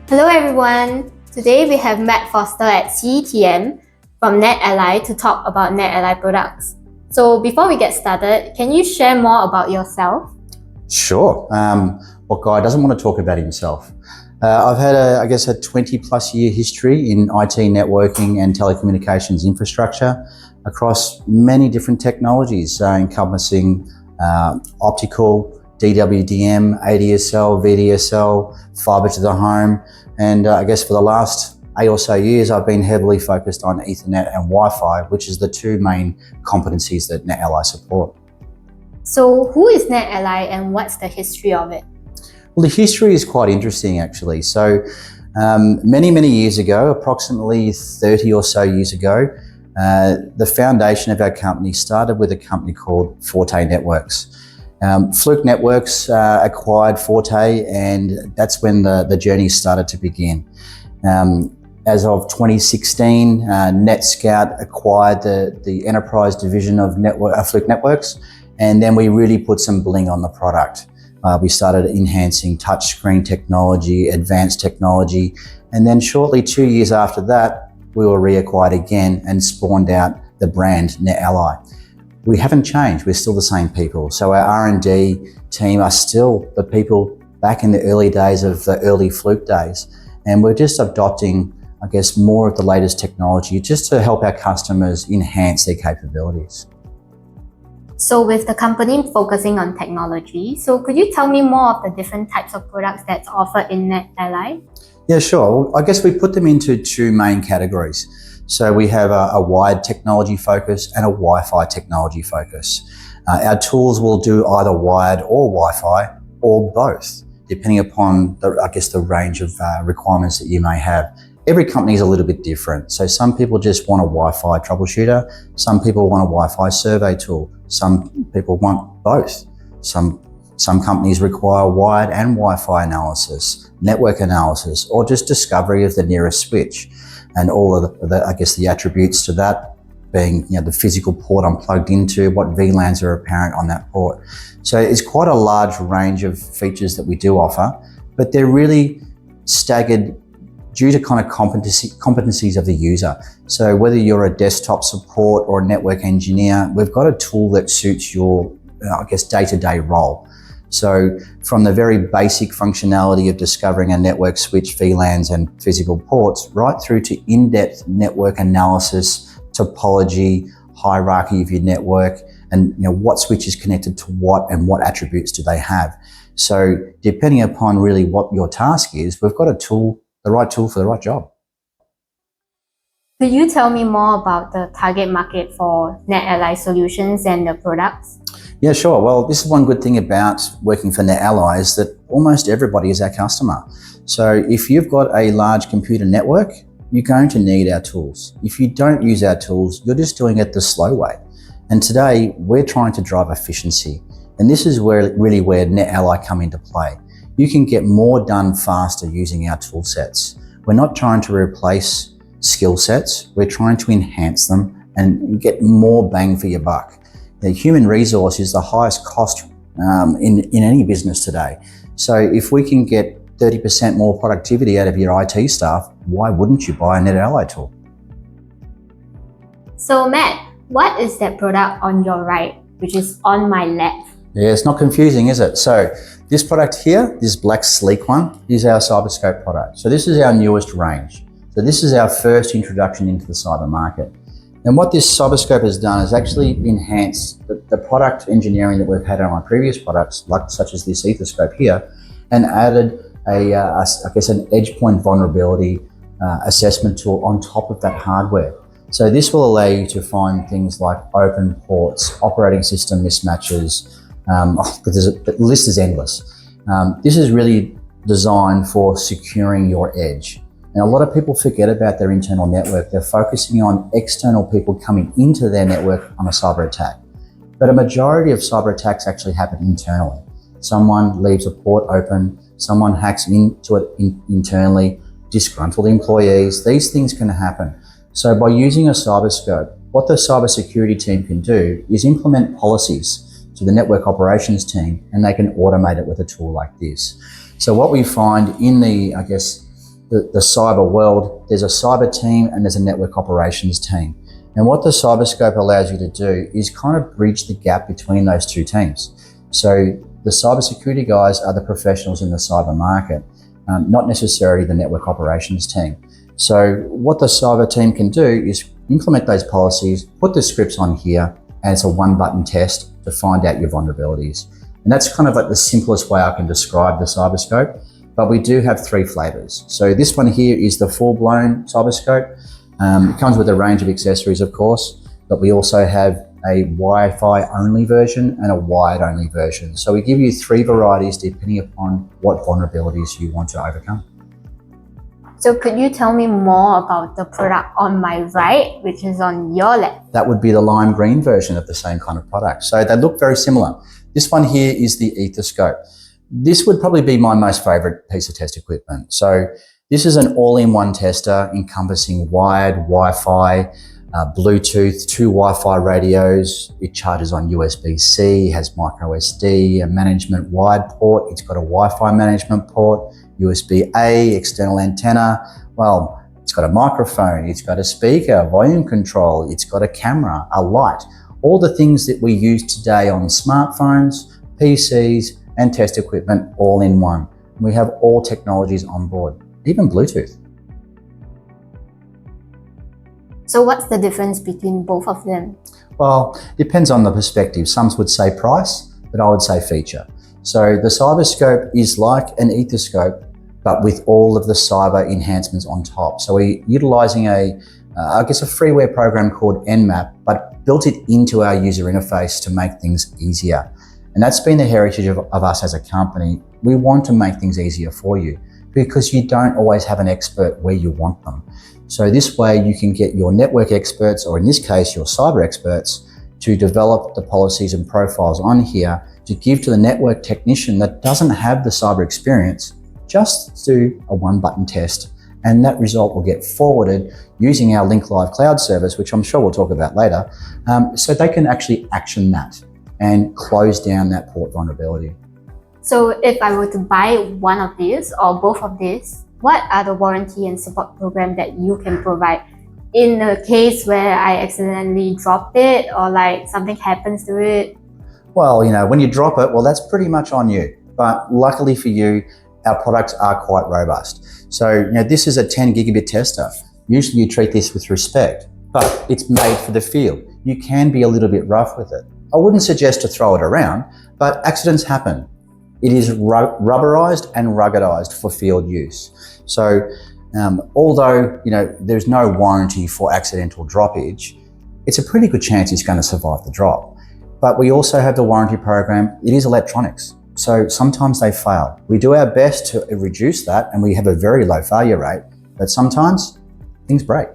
Hello everyone! Today we have Matt Foster at Cetm from NetAlly to talk about NetAlly products. So before we get started, can you share more about yourself? Sure. What guy doesn't want to talk about himself? I've had a 20 plus year history in IT networking and telecommunications infrastructure across many different technologies, encompassing optical, DWDM, ADSL, VDSL, fiber to the home. And I guess for the last 8 or so years, I've been heavily focused on Ethernet and Wi-Fi, which is the two main competencies that NetAlly support. So who is NetAlly and what's the history of it? Well, the history is quite interesting actually. So many years ago, approximately 30 or so years ago, the foundation of our company started with a company called Forte Networks. Fluke Networks acquired Forte, and that's when the journey started to begin. As of 2016, NetScout acquired the enterprise division of Fluke Networks, and then we really put some bling on the product. We started enhancing touchscreen technology, advanced technology, and then shortly 2 years after that, we were reacquired again and spawned out the brand NetAlly. We haven't changed, we're still the same people. So our R&D team are still the people back in the early days of the early Fluke days. And we're just adopting, I guess, more of the latest technology just to help our customers enhance their capabilities. So with the company focusing on technology, so could you tell me more of the different types of products that's offered in NetAlly? Yeah, sure. Well, I guess we put them into two main categories. So we have a wired technology focus and a Wi-Fi technology focus. Our tools will do either wired or Wi-Fi or both, depending upon the range of requirements that you may have. Every company is a little bit different. So some people just want a Wi-Fi troubleshooter. Some people want a Wi-Fi survey tool. Some people want both. Some companies require wired and Wi-Fi analysis, network analysis, or just discovery of the nearest switch. And all of the attributes to that being, the physical port I'm plugged into, what VLANs are apparent on that port. So it's quite a large range of features that we do offer, but they're really staggered due to kind of competencies of the user. So whether you're a desktop support or a network engineer, we've got a tool that suits your, day-to-day role. So from the very basic functionality of discovering a network switch, VLANs and physical ports, right through to in-depth network analysis, topology, hierarchy of your network, and what switch is connected to what and what attributes do they have. So depending upon really what your task is, we've got a tool, the right tool for the right job. Could you tell me more about the target market for NetAlly solutions and the products? Yeah, sure. Well, this is one good thing about working for NetAlly is that almost everybody is our customer. So if you've got a large computer network, you're going to need our tools. If you don't use our tools, you're just doing it the slow way. And today we're trying to drive efficiency. And this is where NetAlly come into play. You can get more done faster using our tool sets. We're not trying to replace skill sets. We're trying to enhance them and get more bang for your buck. The human resource is the highest cost in any business today. So if we can get 30% more productivity out of your IT staff, why wouldn't you buy a NetAlly tool? So Matt, what is that product on your right, which is on my left? Yeah, it's not confusing, is it? So this product here, this black sleek one, is our CyberScope product. So this is our newest range. So this is our first introduction into the cyber market. And what this CyberScope has done is actually enhanced the product engineering that we've had on our previous products, such as this Etherscope here, and added an edge point vulnerability assessment tool on top of that hardware. So this will allow you to find things like open ports, operating system mismatches. The list is endless. This is really designed for securing your edge. And a lot of people forget about their internal network. They're focusing on external people coming into their network on a cyber attack. But a majority of cyber attacks actually happen internally. Someone leaves a port open, someone hacks into it internally, disgruntled employees, these things can happen. So by using a CyberScope, what the cybersecurity team can do is implement policies to the network operations team, and they can automate it with a tool like this. So what we find in the, the cyber world, there's a cyber team and there's a network operations team. And what the cyberscope allows you to do is kind of bridge the gap between those two teams. So the cybersecurity guys are the professionals in the cyber market, not necessarily the network operations team. So what the cyber team can do is implement those policies, put the scripts on here, and it's a one-button test to find out your vulnerabilities. And that's kind of like the simplest way I can describe the cyberscope, but we do have 3 flavors. So this one here is the full-blown cyberscope. It comes with a range of accessories, of course, but we also have a Wi-Fi only version and a wired only version. So we give you 3 varieties depending upon what vulnerabilities you want to overcome. So could you tell me more about the product on my right, which is on your left? That would be the lime green version of the same kind of product. So they look very similar. This one here is the Ethoscope. This would probably be my most favorite piece of test equipment. So this is an all-in-one tester encompassing wired, Wi-Fi, Bluetooth, 2 Wi-Fi radios. It charges on USB-C, has micro SD, a management wired port. It's got a Wi-Fi management port, USB-A, external antenna. Well, it's got a microphone, it's got a speaker, volume control, it's got a camera, a light. All the things that we use today on smartphones, PCs, and test equipment all in one. We have all technologies on board, even Bluetooth. So what's the difference between both of them? Well, depends on the perspective. Some would say price, but I would say feature. So the CyberScope is like an Ethoscope, but with all of the cyber enhancements on top. So we're utilizing a freeware program called Nmap, but built it into our user interface to make things easier. And that's been the heritage of us as a company. We want to make things easier for you because you don't always have an expert where you want them. So this way you can get your network experts, or in this case, your cyber experts, to develop the policies and profiles on here to give to the network technician that doesn't have the cyber experience. Just do a one-button test, and that result will get forwarded using our Link Live cloud service, which I'm sure we'll talk about later, so they can actually action that and close down that port vulnerability. So if I were to buy one of these or both of these, what are the warranty and support program that you can provide in the case where I accidentally dropped it or like something happens to it? Well, when you drop it, well, that's pretty much on you. But luckily for you, our products are quite robust. So, this is a 10 gigabit tester. Usually you treat this with respect, but it's made for the field. You can be a little bit rough with it. I wouldn't suggest to throw it around, but accidents happen. It is rubberized and ruggedized for field use. So, although, there's no warranty for accidental droppage, it's a pretty good chance it's going to survive the drop. But we also have the warranty program. It is electronics, so sometimes they fail. We do our best to reduce that, and we have a very low failure rate, but sometimes things break.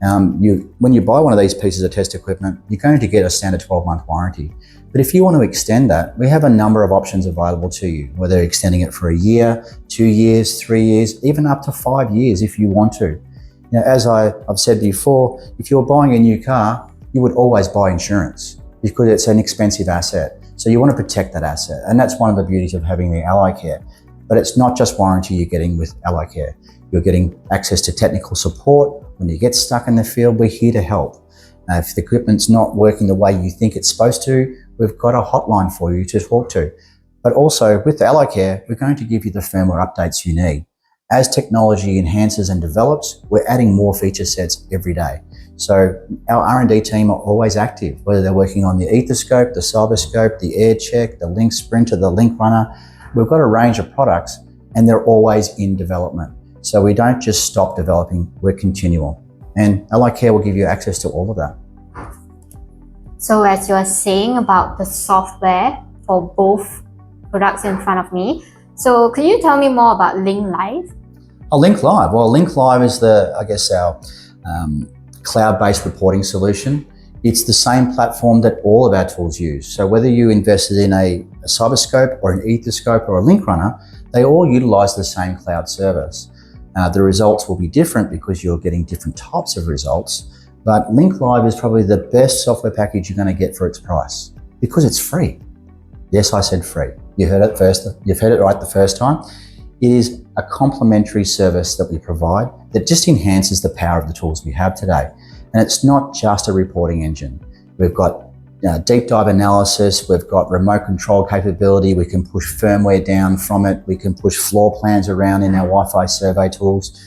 When you buy one of these pieces of test equipment, you're going to get a standard 12-month warranty. But if you want to extend that, we have a number of options available to you, whether extending it for a year, 2 years, 3 years, even up to 5 years if you want to. As I've said before, if you're buying a new car, you would always buy insurance because it's an expensive asset. So you want to protect that asset. And that's one of the beauties of having the Ally Care. But it's not just warranty you're getting with Ally Care. You're getting access to technical support. When you get stuck in the field, we're here to help. If the equipment's not working the way you think it's supposed to, we've got a hotline for you to talk to. But also with Ally Care, we're going to give you the firmware updates you need. As technology enhances and develops, we're adding more feature sets every day. So our R&D team are always active, whether they're working on the Ethoscope, the CyberScope, the AirCheck, the Link Sprinter, the Link Runner. We've got a range of products and they're always in development. So we don't just stop developing, we're continual. And Ally Care will give you access to all of that. So as you are saying about the software for both products in front of me, so could you tell me more about Link Live? Link Live. Well, Link Live is our cloud-based reporting solution. It's the same platform that all of our tools use. So whether you invested in a CyberScope or an Ethoscope or a Link Runner, they all utilize the same cloud service. The results will be different because you're getting different types of results, but Link Live is probably the best software package you're going to get for its price because it's free. Yes, I said free. You heard it first. You've heard it right the first time. It is a complementary service that we provide that just enhances the power of the tools we have today. And it's not just a reporting engine. We've got deep dive analysis, we've got remote control capability, we can push firmware down from it, we can push floor plans around in our Wi-Fi survey tools.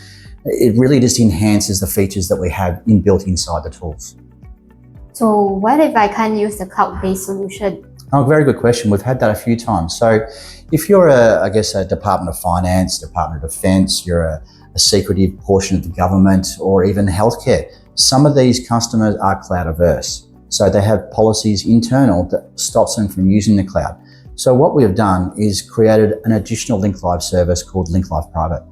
It really just enhances the features that we have inbuilt inside the tools. So what if I can't use the cloud-based solution? Oh, very good question. We've had that a few times. So if you're a Department of Finance, Department of Defense, you're a secretive portion of the government, or even healthcare, some of these customers are cloud averse. So they have policies internal that stops them from using the cloud. So what we have done is created an additional Link Live service called Link Live Private.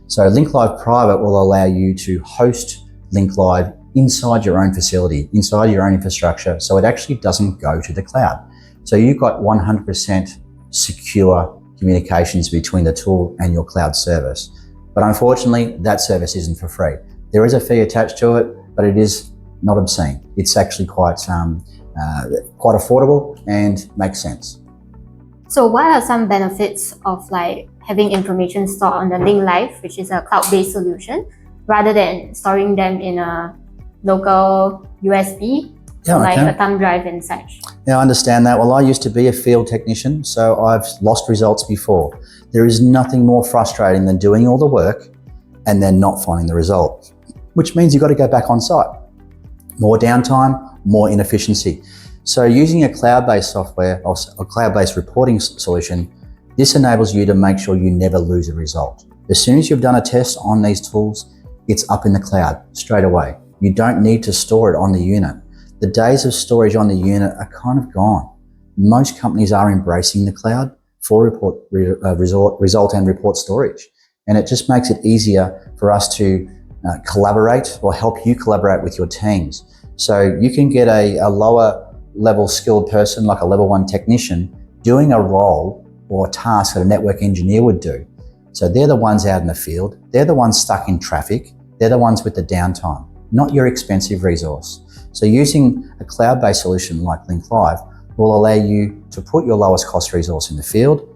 So Link Live Private will allow you to host Link Live inside your own facility, inside your own infrastructure, so it actually doesn't go to the cloud. So you've got 100% secure communications between the tool and your cloud service. But unfortunately, that service isn't for free. There is a fee attached to it, but it is not obscene. It's actually quite affordable and makes sense. So what are some benefits of like having information stored on the Link Live, which is a cloud-based solution, rather than storing them in a local USB, like a thumb drive and such? Yeah, I understand that. Well, I used to be a field technician, so I've lost results before. There is nothing more frustrating than doing all the work and then not finding the result, which means you've got to go back on site. More downtime, more inefficiency. So using a cloud-based software or a cloud-based reporting solution, this enables you to make sure you never lose a result. As soon as you've done a test on these tools, it's up in the cloud straight away. You don't need to store it on the unit. The days of storage on the unit are kind of gone. Most companies are embracing the cloud for result and report storage. And it just makes it easier for us to collaborate or help you collaborate with your teams. So you can get a lower level skilled person, like a level 1 technician, doing a role or a task that a network engineer would do. So they're the ones out in the field, they're the ones stuck in traffic, they're the ones with the downtime, not your expensive resource. So using a cloud-based solution like Link Live will allow you to put your lowest cost resource in the field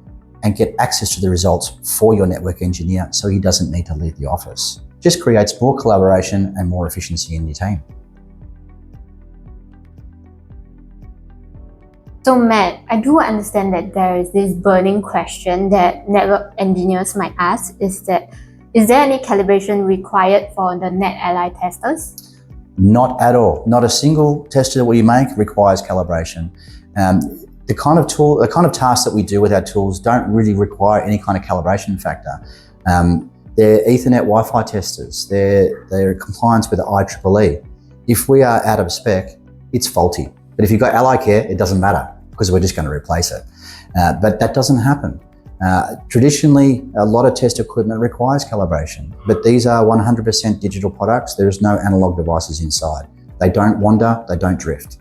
and get access to the results for your network engineer so he doesn't need to leave the office. Just creates more collaboration and more efficiency in your team. So Matt, I do understand that there is this burning question that network engineers might ask, is there any calibration required for the NetAlly testers? Not at all. Not a single tester that we make requires calibration. The kind of tasks that we do with our tools don't really require any kind of calibration factor. They're Ethernet Wi-Fi testers. They're compliance with the IEEE. If we are out of spec, it's faulty. But if you've got Ally Care, it doesn't matter because we're just going to replace it. But that doesn't happen. Traditionally, a lot of test equipment requires calibration, but these are 100% digital products. There is no analog devices inside. They don't wander, they don't drift.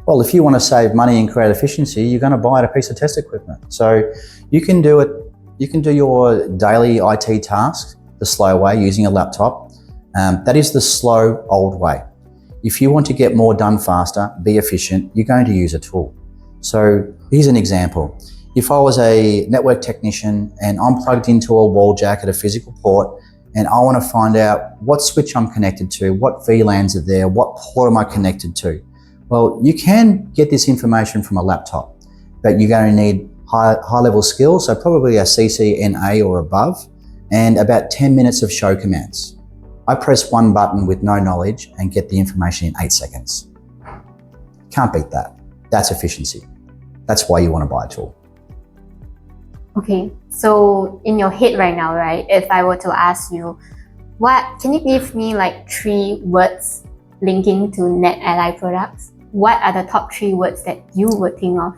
Well, if you want to save money and create efficiency, you're going to buy a piece of test equipment. So you can do it. You can do your daily IT tasks the slow way using a laptop. That is the slow, old way. If you want to get more done faster, be efficient, you're going to use a tool. So here's an example. If I was a network technician and I'm plugged into a wall jack at a physical port and I want to find out what switch I'm connected to, what VLANs are there, what port am I connected to? Well, you can get this information from a laptop, but you're going to need high-level skills, so probably a CCNA or above, and about 10 minutes of show commands. I press one button with no knowledge and get the information in 8 seconds. Can't beat that. That's efficiency. That's why you want to buy a tool. Okay, so in your head right now, right, if I were to ask you, can you give me like 3 words linking to NetAlly products? What are the top 3 words that you would think of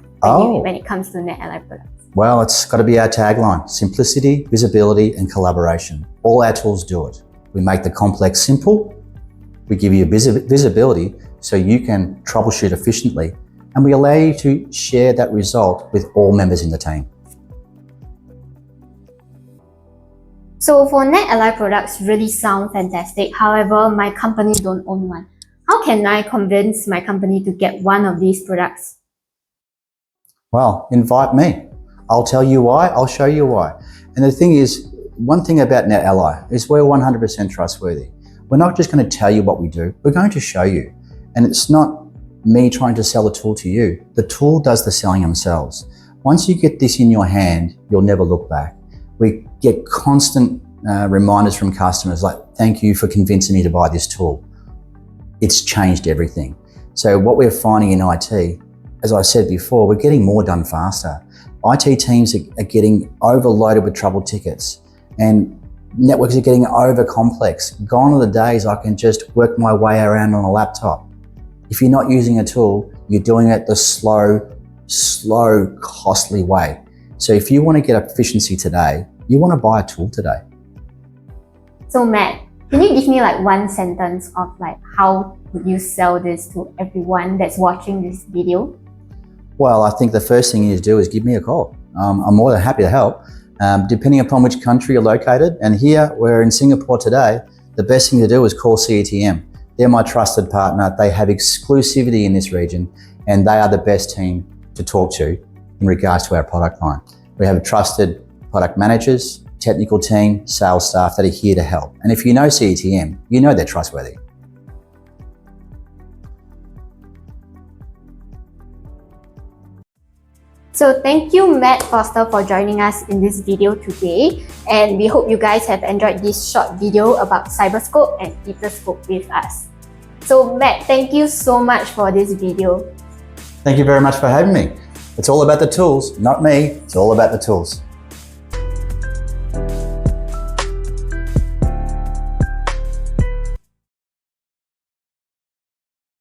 when it comes to NetAlly products? Well, it's got to be our tagline: simplicity, visibility, and collaboration. All our tools do it. We make the complex simple, we give you visibility so you can troubleshoot efficiently, and we allow you to share that result with all members in the team. So for NetAlly products really sound fantastic. However, my company don't own one. How can I convince my company to get one of these products? Well, invite me. I'll tell you why, I'll show you why. And the thing is, one thing about NetAlly is we're 100% trustworthy. We're not just going to tell you what we do, we're going to show you. And it's not me trying to sell the tool to you. The tool does the selling themselves. Once you get this in your hand, you'll never look back. We get constant reminders from customers like, thank you for convincing me to buy this tool. It's changed everything. So what we're finding in IT, as I said before, we're getting more done faster. IT teams are getting overloaded with trouble tickets, and networks are getting over complex. Gone are the days I can just work my way around on a laptop. If you're not using a tool, you're doing it the slow, costly way. So if you want to get efficiency today, you want to buy a tool today. So Matt, can you give me like one sentence of like how would you sell this to everyone that's watching this video? Well, I think the first thing you need to do is give me a call. I'm more than happy to help, depending upon which country you're located. And here, we're in Singapore today, the best thing to do is call Cetm. They're my trusted partner. They have exclusivity in this region, and they are the best team to talk to in regards to our product line. We have trusted product managers, technical team, sales staff that are here to help. And if you know Cetm, you know they're trustworthy. So thank you, Matt Foster, for joining us in this video today. And we hope you guys have enjoyed this short video about Cyberscope and Ethoscope with us. So Matt, thank you so much for this video. Thank you very much for having me. It's all about the tools, not me. It's all about the tools.